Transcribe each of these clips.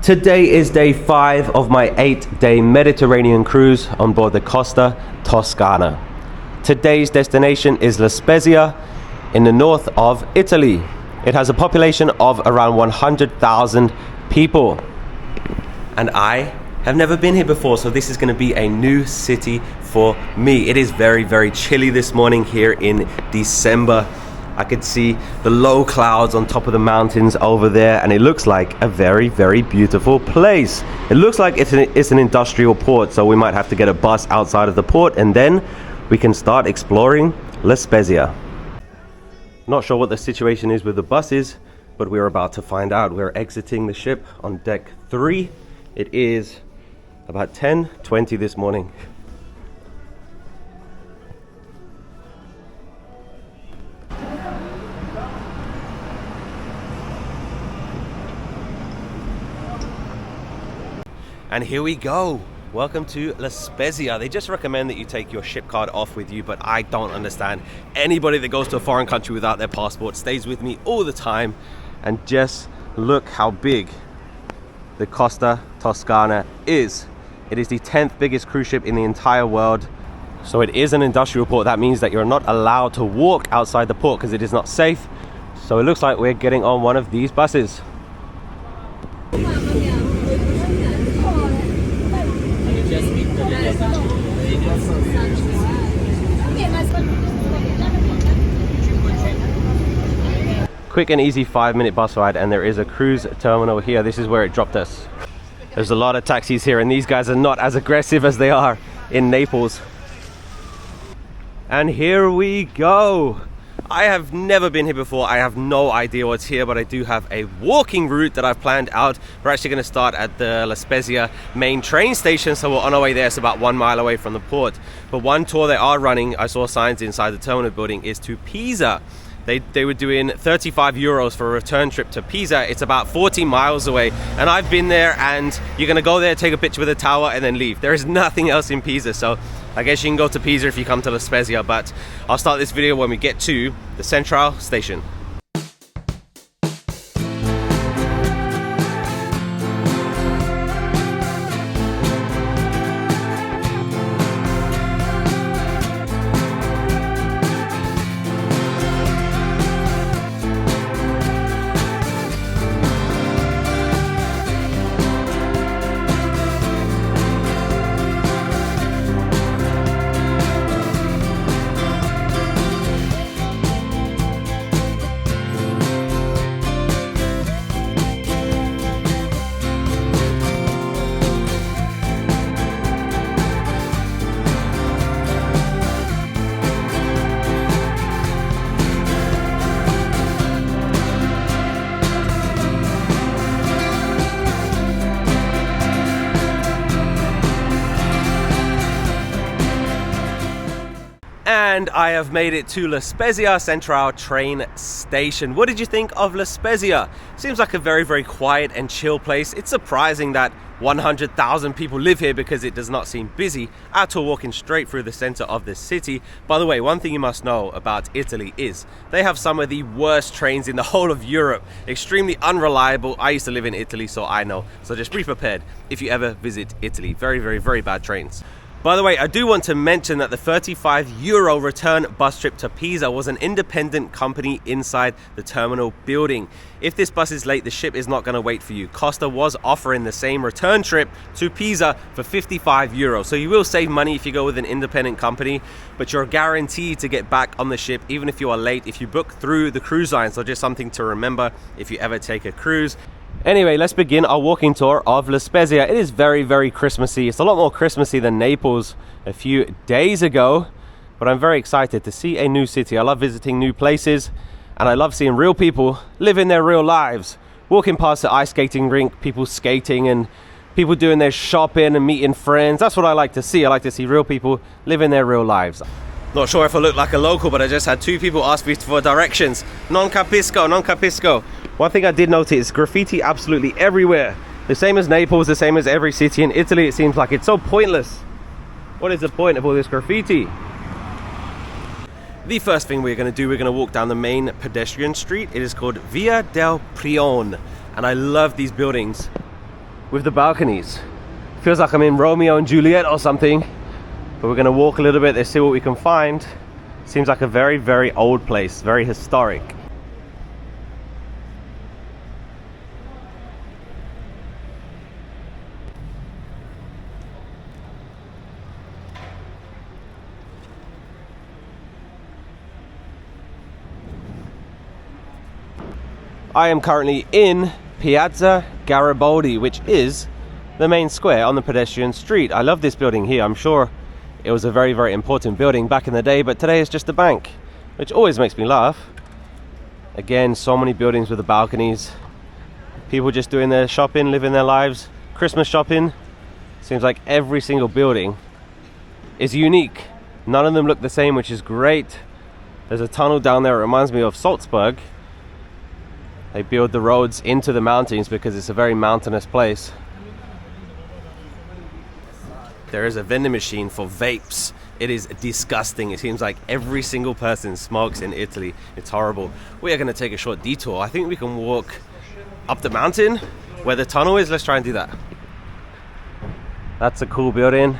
Today is day 5 of my 8-day Mediterranean cruise on board the Costa Toscana. Today's destination is Spezia in the north of Italy. It has a population of around 100,000 people. And I have never been here before, so this is going to be a new city for me. It is very, very chilly this morning here in December. I could see the low clouds on top of the mountains over there, and it looks like a very, very beautiful place. It looks like it's an industrial port, so we might have to get a bus outside of the port, and then we can start exploring La Spezia. Not sure what the situation is with the buses, but we're about to find out. We're exiting the ship on deck 3. It is about 10:20 this morning. And here we go. Welcome to La Spezia. They just recommend that you take your ship card off with you, but I don't understand. Anybody that goes to a foreign country without their passport stays with me all the time. And just look how big the Costa Toscana is. It is the 10th biggest cruise ship in the entire world. So it is an industrial port. That means that you're not allowed to walk outside the port because it is not safe. So it looks like we're getting on one of these buses. Quick and easy 5-minute bus ride, and there is a cruise terminal here. This is where it dropped us. There's a lot of taxis here, and these guys are not as aggressive as they are in Naples. And here we go. I have never been here before. I have no idea what's here, but I do have a walking route that I've planned out. We're actually going to start at the La Spezia main train station, so we're on our way there. It's about 1 mile away from the port. But one tour they are running, I saw signs inside the terminal building, is to Pisa. They were doing 35 euros for a return trip to Pisa. It's about 40 miles away, and I've been there, and you're going to go there, take a picture with the tower, and then leave. There is nothing else in Pisa, so I guess you can go to Pisa if you come to La Spezia, but I'll start this video when we get to the Central Station. And I have made it to La Spezia Central train station. What did you think of La Spezia? Seems like a very, very quiet and chill place. It's surprising that 100,000 people live here because it does not seem busy at all, walking straight through the center of the city. By the way, one thing you must know about Italy is they have some of the worst trains in the whole of Europe. Extremely unreliable. I used to live in Italy, so I know. So just be prepared if you ever visit Italy. Very, very, very bad trains. By the way, I do want to mention that the 35 euro return bus trip to Pisa was an independent company inside the terminal building. If this bus is late, the ship is not going to wait for you. Costa was offering the same return trip to Pisa for 55 euros. So you will save money if you go with an independent company, but you're guaranteed to get back on the ship even if you are late, if you book through the cruise line. So just something to remember if you ever take a cruise. Anyway, let's begin our walking tour of La Spezia. It is very, very Christmassy. It's a lot more Christmassy than Naples a few days ago, but I'm very excited to see a new city. I love visiting new places, and I love seeing real people living their real lives. Walking past the ice skating rink, people skating and people doing their shopping and meeting friends. That's what I like to see. I like to see real people living their real lives. Not sure if I look like a local, but I just had 2 people ask me for directions. Non capisco, non capisco. One thing I did notice is graffiti absolutely everywhere. The same as Naples, the same as every city in Italy. It seems like it's so pointless. What is the point of all this graffiti? The first thing we're going to do, we're going to walk down the main pedestrian street. It is called Via del Prion, and I love these buildings. with the balconies. Feels like I'm in Romeo and Juliet or something. But we're gonna walk a little bit, let's see what we can find. Seems like a very, very old place, very historic. I am currently in Piazza Garibaldi, which is the main square on the pedestrian street. I love this building here. I'm sure it was a very, very important building back in the day, but today it's just a bank, which always makes me laugh. Again, so many buildings with the balconies. People just doing their shopping, living their lives. Christmas shopping. Seems like every single building is unique. None of them look the same, which is great. There's a tunnel down there. It reminds me of Salzburg. They build the roads into the mountains because it's a very mountainous place. There is a vending machine for vapes. It is disgusting. It seems like every single person smokes in Italy. It's horrible. We are going to take a short detour. I think we can walk up the mountain where the tunnel is. Let's try and do that. That's a cool building.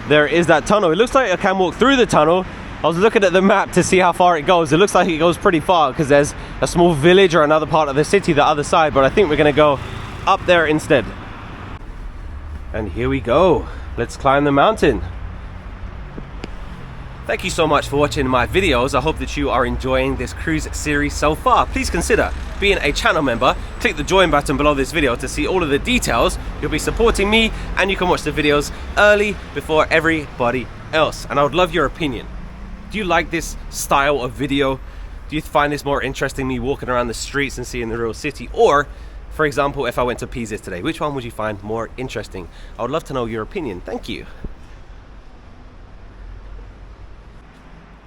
There is that tunnel. It looks like I can walk through the tunnel. I was looking at the map to see how far it goes. It looks like it goes pretty far because there's a small village or another part of the city the other side, but I think we're gonna go up there instead. And here we go. Let's climb the mountain. Thank you so much for watching my videos. I hope that you are enjoying this cruise series so far. Please consider being a channel member. Click the join button below this video to see all of the details. You'll be supporting me and you can watch the videos early before everybody else. And I would love your opinion. Do you like this style of video? Do you find this more interesting, me walking around the streets and seeing the real city? Or, for example, if I went to Pisa today, which one would you find more interesting? I would love to know your opinion. Thank you.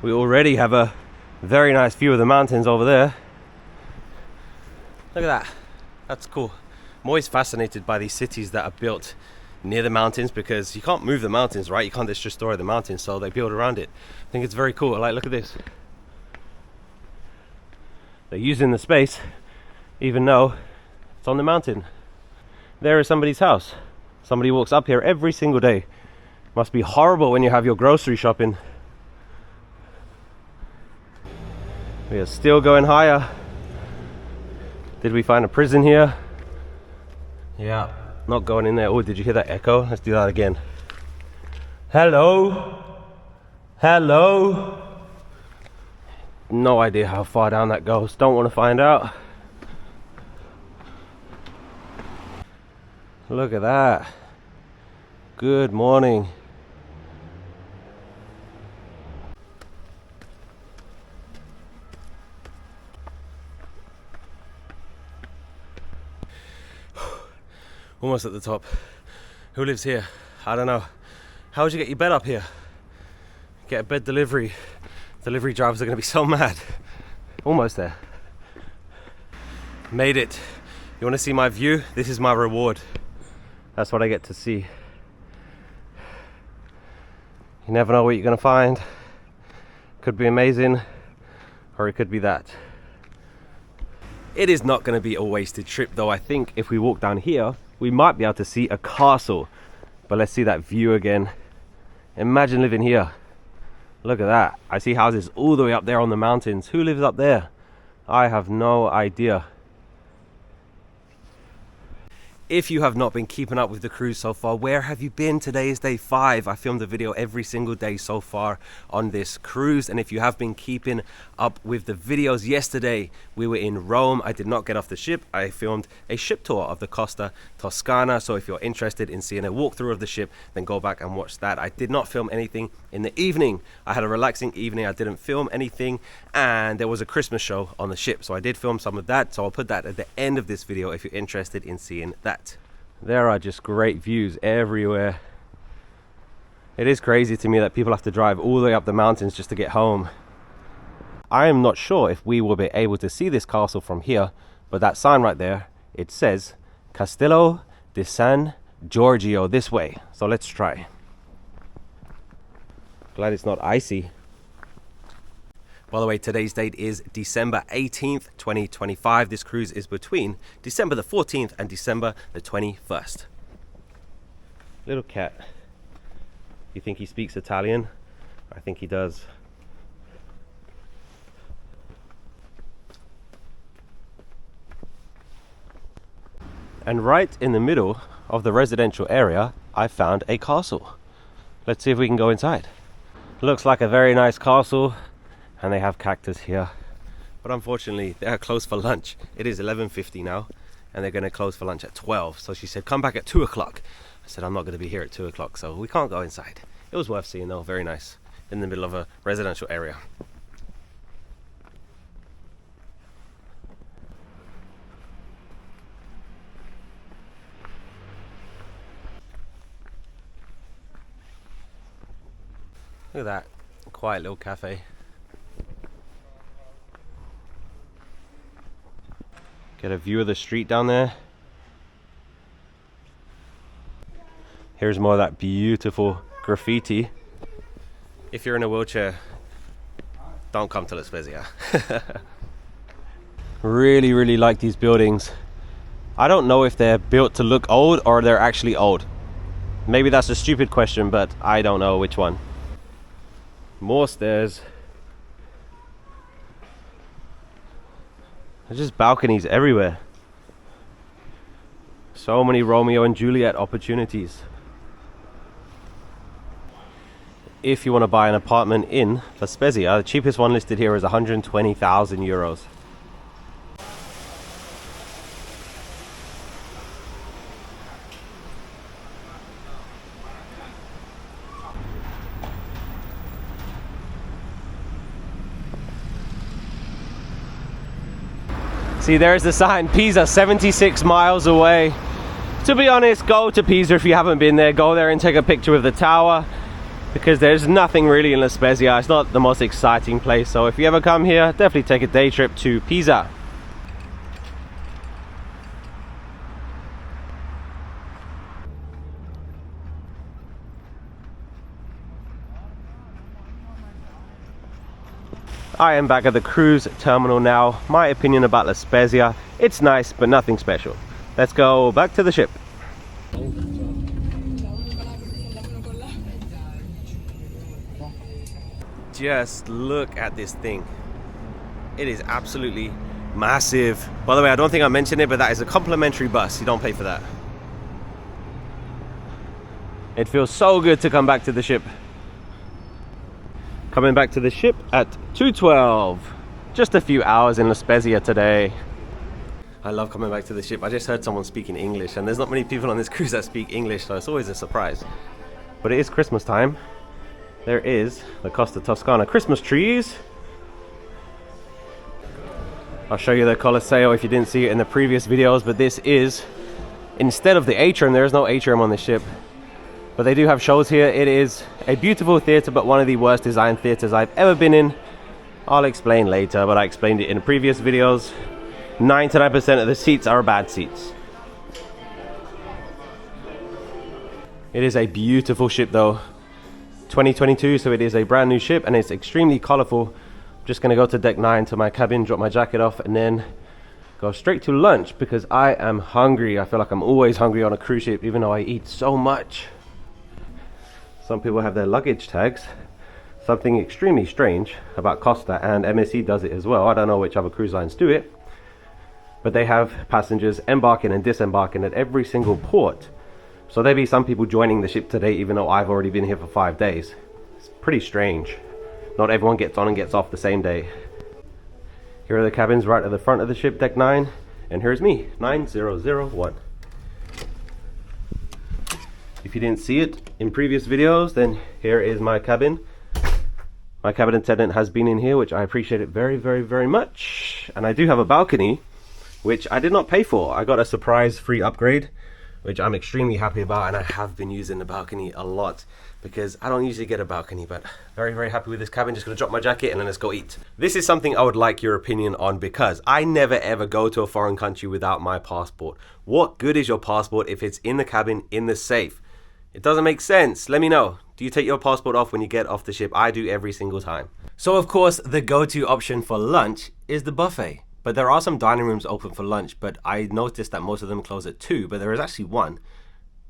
We already have a very nice view of the mountains over there. Look at that. That's cool. I'm always fascinated by these cities that are built near the mountains because you can't move the mountains, right? You can't just destroy the mountains, so they build around it. I think it's very cool. Like, look at this. They're using the space even though it's on the mountain. There is somebody's house. Somebody walks up here every single day. Must be horrible when you have your grocery shopping. We are still going higher. Did we find a prison here? Yeah, not going in there. Oh, did you hear that echo? Let's do that again. Hello? Hello? No idea how far down that goes. Don't want to find out. Look at that. Good morning. Almost at the top. Who lives here? I don't know. How would you get your bed up here? Get a bed delivery. Delivery drivers are going to be so mad. Almost there. Made it. You want to see my view? This is my reward. That's what I get to see. You never know what you're going to find. Could be amazing, or it could be that. It is not going to be a wasted trip though. I think if we walk down here, we might be able to see a castle. But let's see that view again. Imagine living here. Look at that. I see houses all the way up there on the mountains. Who lives up there? I have no idea. If you have not been keeping up with the cruise so far, where have you been? Today is day 5. I filmed a video every single day so far on this cruise. And if you have been keeping up with the videos, yesterday we were in Rome. I did not get off the ship. I filmed a ship tour of the Costa Toscana. So if you're interested in seeing a walkthrough of the ship, then go back and watch that. I did not film anything in the evening. I had a relaxing evening. I didn't film anything. And there was a Christmas show on the ship. So I did film some of that. So I'll put that at the end of this video if you're interested in seeing that. There are just great views everywhere. It is crazy to me that people have to drive all the way up the mountains just to get home. I am not sure if we will be able to see this castle from here, but that sign right there, it says Castello di San Giorgio this way. So let's try. Glad it's not icy. By the way, today's date is December 18th, 2025. This cruise is between December the 14th and December the 21st. Little cat. You think he speaks Italian? I think he does. And right in the middle of the residential area, I found a castle. Let's see if we can go inside. Looks like a very nice castle, and they have cactus here. But unfortunately, they are closed for lunch. It is 11:50 now, and they're gonna close for lunch at 12. So she said, come back at 2 o'clock. I said, I'm not gonna be here at 2 o'clock, so we can't go inside. It was worth seeing though, very nice, in the middle of a residential area. Look at that, quiet little cafe. Get a view of the street down there. Here's more of that beautiful graffiti. If you're in a wheelchair, don't come to La Spezia. Really like these buildings. I don't know if they're built to look old or they're actually old. Maybe that's a stupid question, but I don't know which one. More stairs. There's just balconies everywhere. So many Romeo and Juliet opportunities. If you want to buy an apartment in La Spezia, the cheapest one listed here is 120,000 euros. See, there's the sign, Pisa, 76 miles away. To be honest, go to Pisa if you haven't been there. Go there and take a picture with the tower, because there's nothing really in La Spezia. It's not the most exciting place. So if you ever come here, definitely take a day trip to Pisa. I am back at the cruise terminal now. My opinion about La Spezia, it's nice, but nothing special. Let's go back to the ship. Just look at this thing. It is absolutely massive. By the way, I don't think I mentioned it, but that is a complimentary bus. You don't pay for that. It feels so good to come back to the ship. Coming back to the ship at 2:12. Just a few hours in La Spezia today. I love coming back to the ship. I just heard someone speaking English, and there's not many people on this cruise that speak English, so it's always a surprise. But it is Christmas time. There is the Costa Toscana Christmas trees. I'll show you the Colosseo if you didn't see it in the previous videos, but this is, instead of the atrium, there is no atrium on the ship. But they do have shows here. It is a beautiful theatre, but one of the worst designed theatres I've ever been in. I'll explain later, but I explained it in previous videos. 99% of the seats are bad seats. It is a beautiful ship though. 2022, so it is a brand new ship, and it's extremely colourful. I'm just going to go to deck 9 to my cabin, drop my jacket off, and then go straight to lunch because I am hungry. I feel like I'm always hungry on a cruise ship, even though I eat so much. Some people have their luggage tags. Something extremely strange about Costa, and MSC does it as well. I don't know which other cruise lines do it, but they have passengers embarking and disembarking at every single port. So there'll be some people joining the ship today, even though I've already been here for 5 days. It's pretty strange. Not everyone gets on and gets off the same day. Here are the cabins right at the front of the ship, deck 9, and here's me, 9001. If you didn't see it in previous videos, then here is my cabin. My cabin attendant has been in here, which I appreciate it very much. And I do have a balcony, which I did not pay for. I got a surprise free upgrade, which I'm extremely happy about, and I have been using the balcony a lot because I don't usually get a balcony, but very happy with this cabin. Just gonna drop my jacket and then let's go eat. This is something I would like your opinion on because I never ever go to a foreign country without my passport. What good is your passport if it's in the cabin in the safe? It doesn't make sense. Let me know. Do you take your passport off when you get off the ship? I do every single time. So of course, the go-to option for lunch is the buffet. But there are some dining rooms open for lunch, but I noticed that most of them close at 2, but there is actually one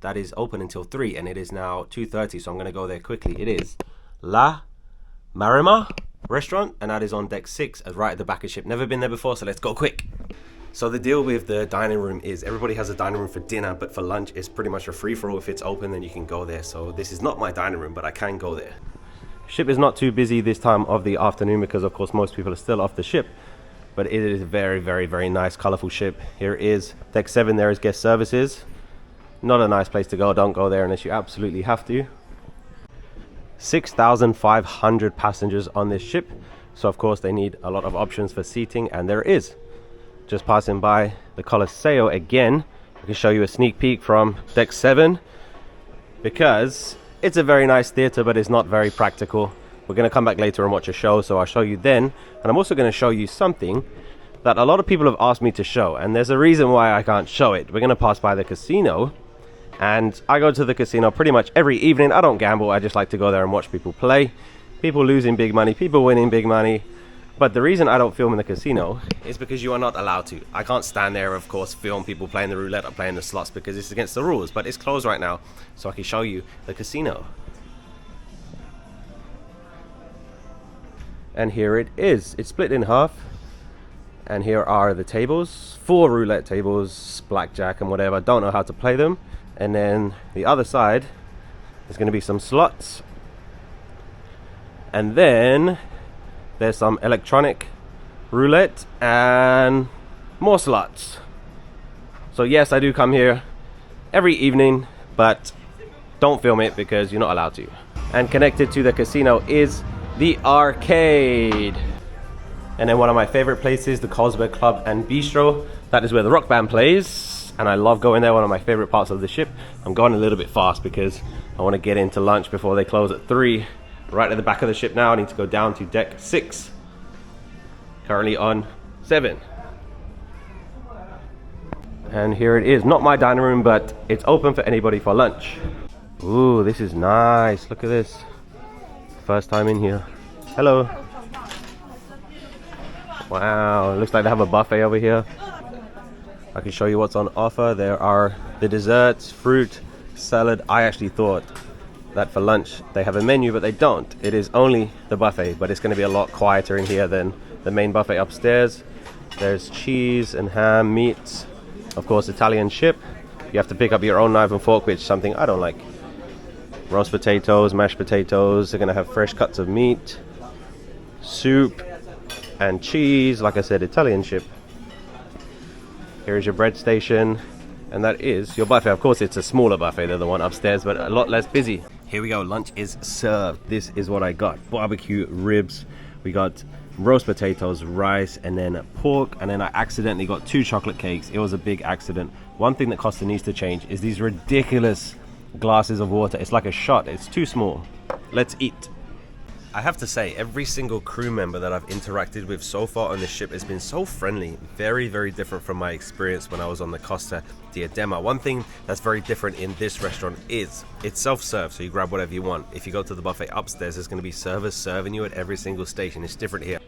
that is open until 3, and it is now 2:30, so I'm going to go there quickly. It is La Marima restaurant, and that is on deck 6, right at the back of the ship. Never been there before, so let's go quick. So the deal with the dining room is everybody has a dining room for dinner, but for lunch it's pretty much a free-for-all. If it's open, then you can go there. So this is not my dining room, but I can go there. Ship is not too busy this time of the afternoon because of course most people are still off the ship, but it is a very, very, very nice, colorful ship. Here is deck 7, there is guest services. Not a nice place to go, don't go there unless you absolutely have to. 6,500 passengers on this ship, so of course they need a lot of options for seating, and there is. Just passing by the Colosseo again, I can show you a sneak peek from deck 7 because it's a very nice theater, but it's not very practical. We're going to come back later and watch a show, so I'll show you then. And I'm also going to show you something that a lot of people have asked me to show, and there's a reason why I can't show it. We're going to pass by the casino, and I go to the casino pretty much every evening. I don't gamble, I just like to go there and watch people play. People losing big money, people winning big money. But the reason I don't film in the casino is because you are not allowed to. I can't stand there, of course, film people playing the roulette or playing the slots because it's against the rules. But it's closed right now, so I can show you the casino. And here it is. It's split in half. And here are the tables. 4 roulette tables, blackjack and whatever. Don't know how to play them. And then the other side is going to be some slots. And then there's some electronic roulette and more slots. So yes, I do come here every evening, but don't film it because you're not allowed to. And connected to the casino is the arcade. And then one of my favorite places, the Carlsberg Club and Bistro. That is where the rock band plays, and I love going there. One of my favorite parts of the ship. I'm going a little bit fast because I want to get into lunch before they close at 3. Right at the back of the ship now. I need to go down to deck 6. Currently on 7. And here it is. Not my dining room, but it's open for anybody for lunch. Ooh, this is nice. Look at this. First time in here. Hello. Wow, looks like they have a buffet over here. I can show you what's on offer. There are the desserts, fruit, salad. I actually thought that for lunch they have a menu, but they don't. It is only the buffet, but it's going to be a lot quieter in here than the main buffet upstairs. There's cheese and ham, meats, of course Italian ship. You have to pick up your own knife and fork, which is something I don't like. Roast potatoes, mashed potatoes. They're going to have fresh cuts of meat, soup and cheese. Like I said, Italian ship. Here's your bread station, and that is your buffet. Of course it's a smaller buffet than the one upstairs, but a lot less busy. Here we go, lunch is served. This is what I got. Barbecue ribs, we got roast potatoes, rice, and then pork, and then I accidentally got 2 chocolate cakes. It was a big accident. One thing that Costa needs to change is these ridiculous glasses of water. It's like a shot, it's too small. Let's eat. I have to say, every single crew member that I've interacted with so far on this ship has been so friendly. Very, very different from my experience when I was on the Costa Diadema. One thing that's very different in this restaurant is it's self-serve, so you grab whatever you want. If you go to the buffet upstairs, there's going to be servers serving you at every single station. It's different here.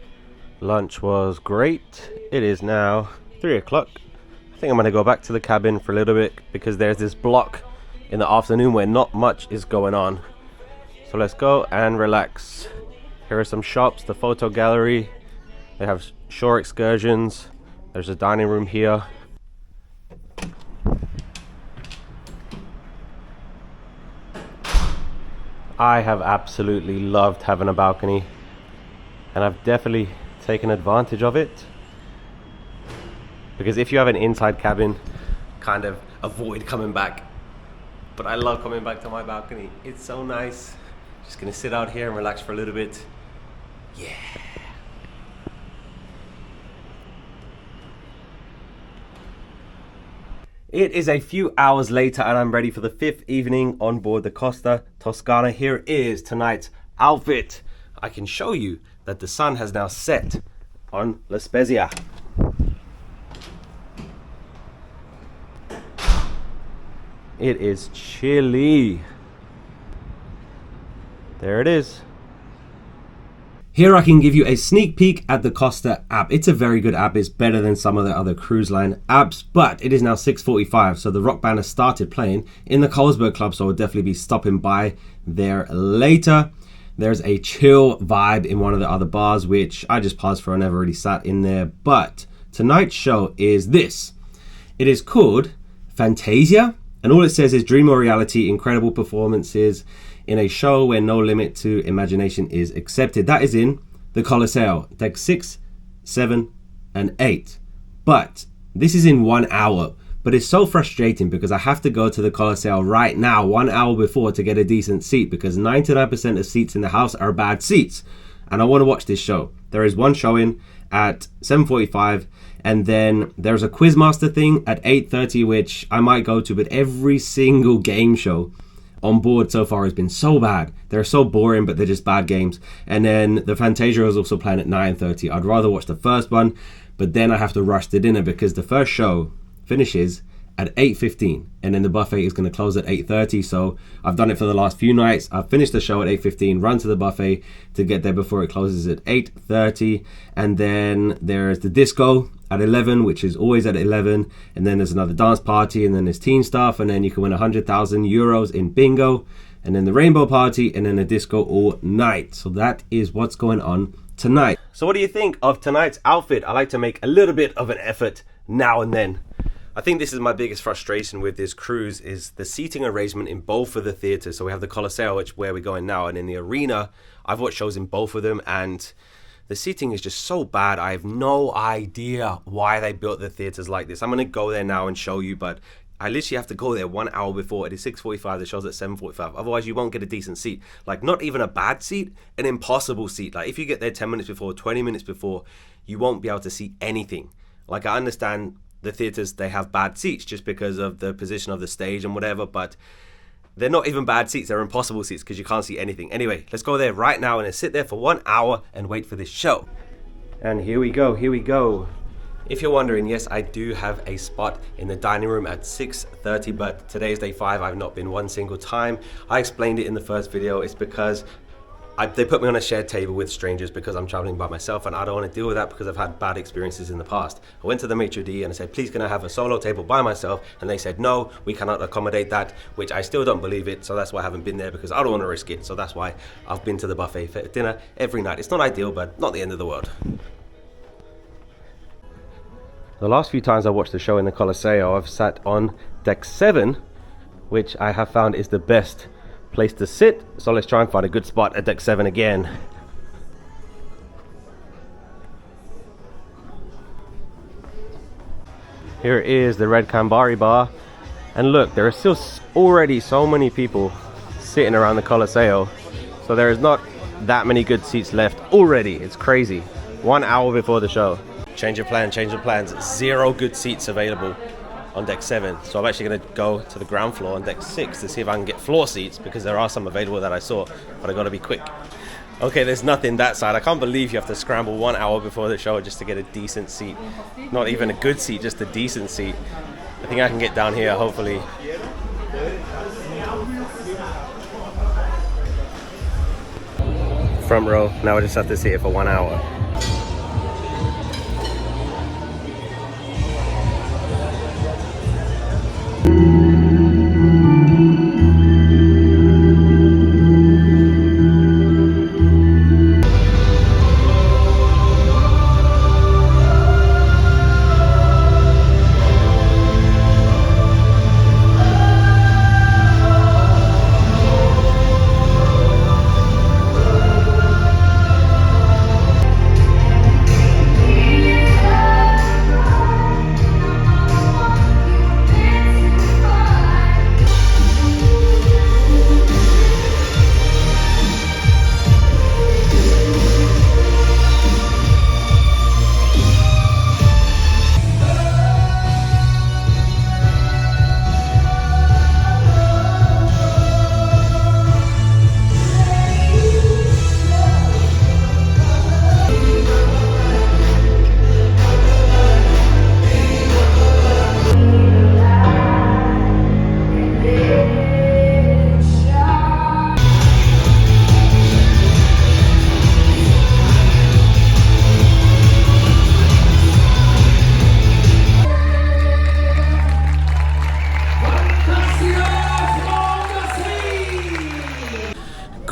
Lunch was great. It is now 3 o'clock. I think I'm going to go back to the cabin for a little bit because there's this block in the afternoon where not much is going on. So let's go and relax. Here are some shops, the photo gallery. They have shore excursions. There's a dining room here. I have absolutely loved having a balcony, and I've definitely taken advantage of it. Because if you have an inside cabin, kind of avoid coming back. But I love coming back to my balcony. It's so nice. Just gonna sit out here and relax for a little bit. Yeah. It is a few hours later and I'm ready for the 5th evening on board the Costa Toscana. Here is tonight's outfit. I can show you that the sun has now set on La Spezia. It is chilly. There it is. Here I can give you a sneak peek at the Costa app. It's a very good app. It's better than some of the other cruise line apps, but it is now 6:45, so the rock band has started playing in the Carlsberg Club, so I'll definitely be stopping by there later. There's a chill vibe in one of the other bars, which I just paused for. I never really sat in there, but tonight's show is this. It is called Fantasia, and all it says is dream or reality, incredible performances in a show where no limit to imagination is accepted. That is in the Colosseo, deck 6, 7, and 8. But this is in 1 hour. But it's so frustrating because I have to go to the Colosseo right now, 1 hour before, to get a decent seat, because 99% of seats in the house are bad seats. And I want to watch this show. There is one showing at 7:45, and then there's a Quizmaster thing at 8:30, which I might go to, but every single game show on board so far has been so bad. They're so boring, but they're just bad games. And then the Fantasia is also playing at 9:30. I'd rather watch the first one, but then I have to rush to dinner because the first show finishes at 8:15, and then the buffet is going to close at 8:30. So I've done it for the last few nights. I've finished the show at 8:15, run to the buffet to get there before it closes at 8:30, and then there's the disco at 11, which is always at 11, and then there's another dance party, and then there's teen stuff, and then you can win 100,000 euros in bingo, and then the rainbow party, and then a disco all night. So that is what's going on tonight. So what do you think of tonight's outfit? I like to make a little bit of an effort now and then. I think this is my biggest frustration with this cruise, is the seating arrangement in both of the theaters. So we have the Colosseo, which where we're going now, and in the arena, I've watched shows in both of them, and the seating is just so bad. I have no idea why they built the theaters like this. I'm going to go there now and show you, but I literally have to go there 1 hour before. It is 6:45, the show's at 7:45. Otherwise, you won't get a decent seat. Like, not even a bad seat, an impossible seat. Like, if you get there 10 minutes before, 20 minutes before, you won't be able to see anything. Like, I understand the theaters, they have bad seats just because of the position of the stage and whatever, but they're not even bad seats. They're impossible seats because you can't see anything. Anyway, let's go there right now and sit there for 1 hour and wait for this show. And here we go, here we go. If you're wondering, yes, I do have a spot in the dining room at 6:30, but today is day 5. I've not been one single time. I explained it in the first video. It's because they put me on a shared table with strangers because I'm traveling by myself, and I don't want to deal with that because I've had bad experiences in the past. I went to the maitre d' and I said, please can I have a solo table by myself? And they said, no, we cannot accommodate that, which I still don't believe it. So that's why I haven't been there, because I don't want to risk it. So that's why I've been to the buffet for dinner every night. It's not ideal, but not the end of the world. The last few times I watched the show in the Colosseo, I've sat on deck 7, which I have found is the best place to sit. So let's try and find a good spot at deck 7 again. Here is the Red Cambari bar, and look, there are still already so many people sitting around the Colosseo, so there is not that many good seats left already. It's crazy. 1 hour before the show. Change of plans. 0 good seats available on deck 7, so I'm actually going to go to the ground floor on deck 6 to see if I can get floor seats, because there are some available that I saw, but I got to be quick. Okay, there's nothing that side. I can't believe you have to scramble 1 hour before the show just to get a decent seat. Not even a good seat, just a decent seat. I think I can get down here, hopefully. Front row. Now I just have to sit here for 1 hour.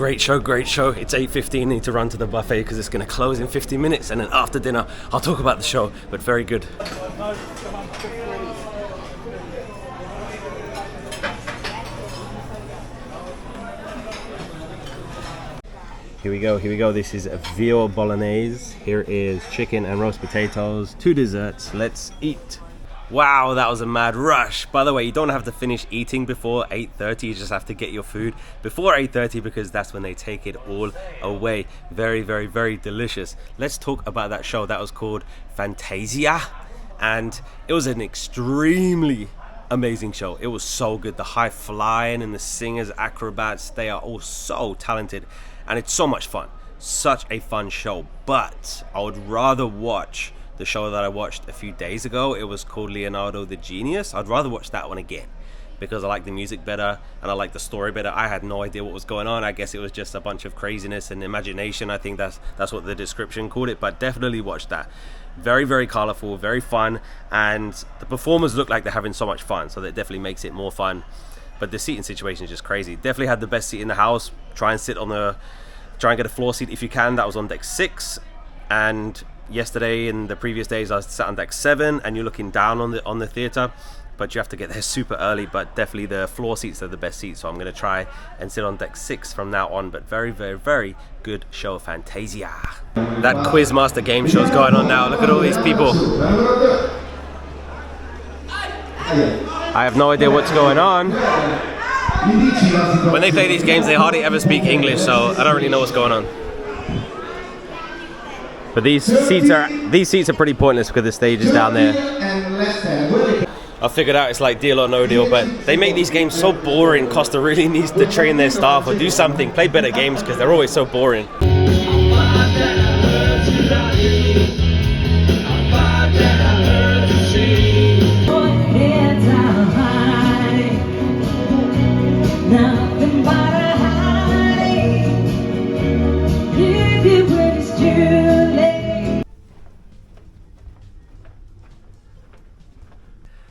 great show, great show. It's 8:15, need to run to the buffet because it's going to close in 50 minutes, and then after dinner I'll talk about the show, but very good. Here we go, this is a veal bolognese. Here is chicken and roast potatoes, 2 desserts, let's eat. Wow, that was a mad rush. By the way, you don't have to finish eating before 8:30, you just have to get your food before 8:30 because that's when they take it all away. Very, very, very delicious. Let's talk about that show. That was called Fantasia, and it was an extremely amazing show. It was so good. The high flying and the singers, acrobats, they are all so talented, and it's so much fun. Such a fun show, but I would rather watch the show that I watched a few days ago. It was called Leonardo the Genius. I'd rather watch that one again because I like the music better and I like the story better. I had no idea what was going on. I guess it was just a bunch of craziness and imagination. I think that's what the description called it, but definitely watch that. Very, very colorful, very fun, and the performers look like they're having so much fun, so that definitely makes it more fun. But the seating situation is just crazy. Definitely had the best seat in the house. Try and get a floor seat if you can. That was on deck 6, and yesterday and the previous days I sat on deck 7, and you're looking down on the theater, but you have to get there super early. But definitely the floor seats are the best seats, so I'm going to try and sit on deck 6 from now on. But very, very, very good show, Fantasia. That Quizmaster game show is going on now. Look at all these people. I have no idea what's going on. When they play these games, they hardly ever speak English, so I don't really know what's going on. But these seats are pretty pointless because the stage is down there. I figured out it's like Deal or No Deal, but they make these games so boring. Costa really needs to train their staff or do something, play better games because they're always so boring.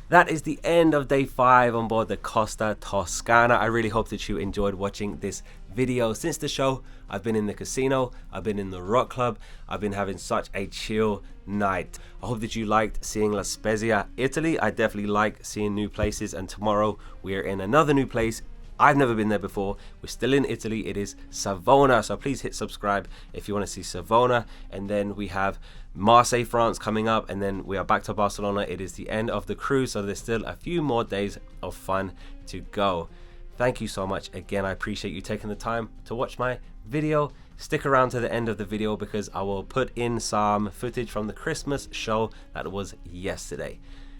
That is the end of day 5 on board the Costa Toscana. I really hope that you enjoyed watching this video. Since the show, I've been in the casino, I've been in the rock club, I've been having such a chill night. I hope that you liked seeing La Spezia, Italy. I definitely like seeing new places, and tomorrow we're in another new place. I've never been there before. We're still in Italy. It is Savona, so please hit subscribe if you want to see Savona. And then we have Marseille, France coming up, and then we are back to Barcelona. It is the end of the cruise, so there's still a few more days of fun to go. Thank you so much again. I appreciate you taking the time to watch my video. Stick around to the end of the video because I will put in some footage from the Christmas show that was yesterday.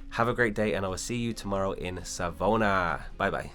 Have a great day, and I will see you tomorrow in Savona. Bye bye.